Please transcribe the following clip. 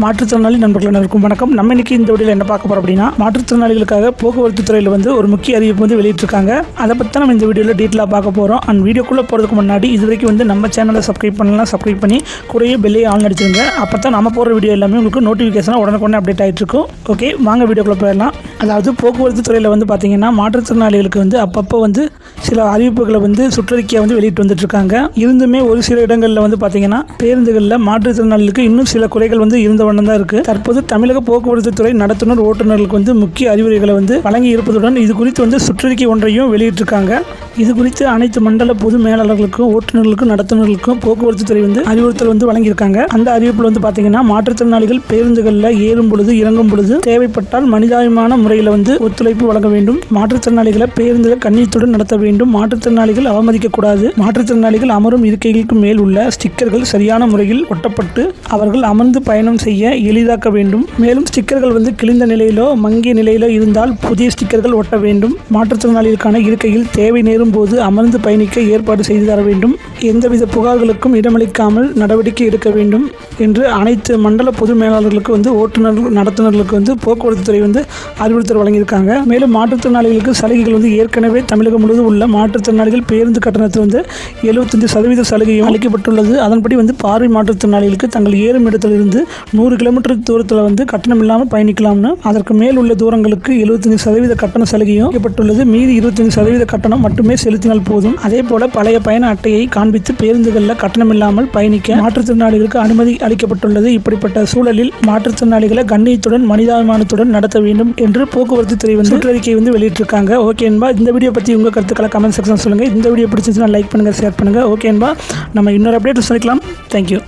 மாற்றுத்திறனாளி நண்பர்கள் அனைவருக்கும் வணக்கம். நம்ம இன்னைக்கு இந்த வீடியோவில் என்ன பார்க்க போறோம் அப்படின்னா, மாற்றுத்திறனாளிகளுக்காக போக்குவரத்து துறையில் வந்து ஒரு முக்கிய அறிவிப்பு வந்து வெளியிட்டிருக்காங்க. அதை பற்றி நம்ம இந்த வீடியோவில் டீட்டெயிலாக பார்க்க போகிறோம். அண்ட் வீடியோக்குள்ளே போகிறதுக்கு முன்னாடி இது வரைக்கும் வந்து நம்ம சேனலை சப்ஸ்கிரைப் பண்ணலாம், சப்ஸ்கிரைப் பண்ணி கூடயே பெல்லையை ஆன் அடிச்சிருங்க. அப்போ தான் நம்ம போகிற வீடியோ எல்லாமே உங்களுக்கு நோட்டிஃபிகேஷனாக உடனுக்குடனே அப்டேட் ஆகிட்டு இருக்கும். ஓகே, வாங்க வீடியோக்குள்ளே போயிடலாம். அதாவது போக்குவரத்து துறையில் வந்து பார்த்தீங்கன்னா, மாற்றுத்திறனாளிகளுக்கு வந்து அப்பப்போ வந்து சில அறிவிப்புகளை வந்து சுற்றறிக்கையை வந்து வெளியிட்டு வந்துட்டு இருக்காங்க. இருந்துமே ஒரு சில இடங்களில் வந்து பார்த்தீங்கன்னா, பேருந்துகளில் மாற்றுத்திறனாளிகளுக்கு இன்னும் சில குறைகள் வந்து இருந்த வண்ணம் தான் இருக்குது. தற்போது தமிழக போக்குவரத்து துறை நடத்துனர் ஓட்டுநர்களுக்கு வந்து முக்கிய அறிவுரைகளை வந்து வழங்கி இருப்பதுடன் இது குறித்து வந்து சுற்றறிக்கை ஒன்றையும் வெளியிட்டிருக்காங்க. இது குறித்து அனைத்து மண்டல பொது மேலாளர்களுக்கும் ஓட்டுநர்களுக்கும் நடத்துனர்களுக்கும் போக்குவரத்து துறை வந்து அறிவுறுத்தல் வந்து வழங்கியிருக்காங்க. அந்த அறிவிப்பில் வந்து பார்த்தீங்கன்னா, மாற்றுத்திறனாளிகள் பேருந்துகளில் ஏறும் பொழுது இறங்கும் பொழுது தேவைப்பட்டால் மனிதாபிமான முறையில் வந்து ஒத்துழைப்பு வழங்க வேண்டும். மாற்றுத்திறனாளிகளை பேருந்துகள் கண்ணியத்துடன் நடத்த வேண்டும். மாற்றுத்திறனாளிகள் அவமதிக்கக்கூடாது. மாற்றுத்திறனாளிகள் அமரும் இருக்கைகளுக்கு மேல் உள்ள ஸ்டிக்கர்கள் சரியான முறையில் ஒட்டப்பட்டு அவர்கள் அமர்ந்து பயணம் செய்ய எளிதாக்க வேண்டும். மேலும் ஸ்டிக்கர்கள் வந்து கிழிந்த நிலையிலோ மங்கிய நிலையிலோ இருந்தால் புதிய ஸ்டிக்கர்கள் ஒட்ட வேண்டும். மாற்றுத்திறனாளிகளுக்கான இருக்கையில் தேவை நேரும் போது அமர்ந்து பயணிக்க ஏற்பாடு செய்து தர வேண்டும். எந்தவித புகார்களுக்கும் இடமளிக்காமல் நடவடிக்கை எடுக்க வேண்டும் என்று அனைத்து மண்டல பொது மேலாளர்களுக்கு வந்து ஓட்டுநர்கள் நடத்துனர்களுக்கு வந்து போக்குவரத்து துறை வந்து அறிவுறுத்தல் வழங்கியிருக்காங்க. மேலும் மாற்றுத்திறனாளிகளுக்கு சலுகைகள் வந்து ஏற்கனவே தமிழகம் முழுவதும் உள்ள மாற்றுத்திறனாளிகள் பேருந்து கட்டணத்தில் வந்து 75% சலுகையும் அளிக்கப்பட்டுள்ளது. அதன்படி வந்து பார்வை மாற்றுத்திறனாளிகளுக்கு தங்கள் ஏறும் இடத்திலிருந்து 100 கிலோமீட்டர் தூரத்தில் வந்து கட்டணம் இல்லாமல் பயணிக்கலாம்னு, அதற்கு மேல் உள்ள தூரங்களுக்கு 75% கட்டண சலுகையும் அளிக்கப்பட்டுள்ளது. மீதி 25% கட்டணம் மட்டுமே செலுத்தினால் போதும். அதே போல பழைய பயண அட்டையை காண்பித்து பேருந்துகளில் கட்டணம் இல்லாமல் பயணிக்க மாற்றுத்திறனாளிகளுக்கு அனுமதி அளிக்கப்பட்டுள்ளது. இப்படிப்பட்ட சூழலில் மாற்றுத்திறனாளிகளை கண்ணியத்துடன் மனிதாபிமானத்துடன் நடத்த வேண்டும் என்று போக்குவரத்து துறை வந்து சுற்றறிக்கை வந்து வெளியிட்டிருக்காங்க. ஓகே என்பா, இந்த வீடியோ பற்றி உங்கள் கருத்துக்களை கமெண்ட் செக்ஷன் சொல்லுங்கள். இந்த வீடியோ பிடிச்சிருந்துச்சுன்னா லைக் பண்ணுங்கள், ஷேர் பண்ணுங்கள். ஓகே என்பா, நம்ம இன்னொரு அப்டேட் சொல்லிக்கலாம். தேங்க்யூ.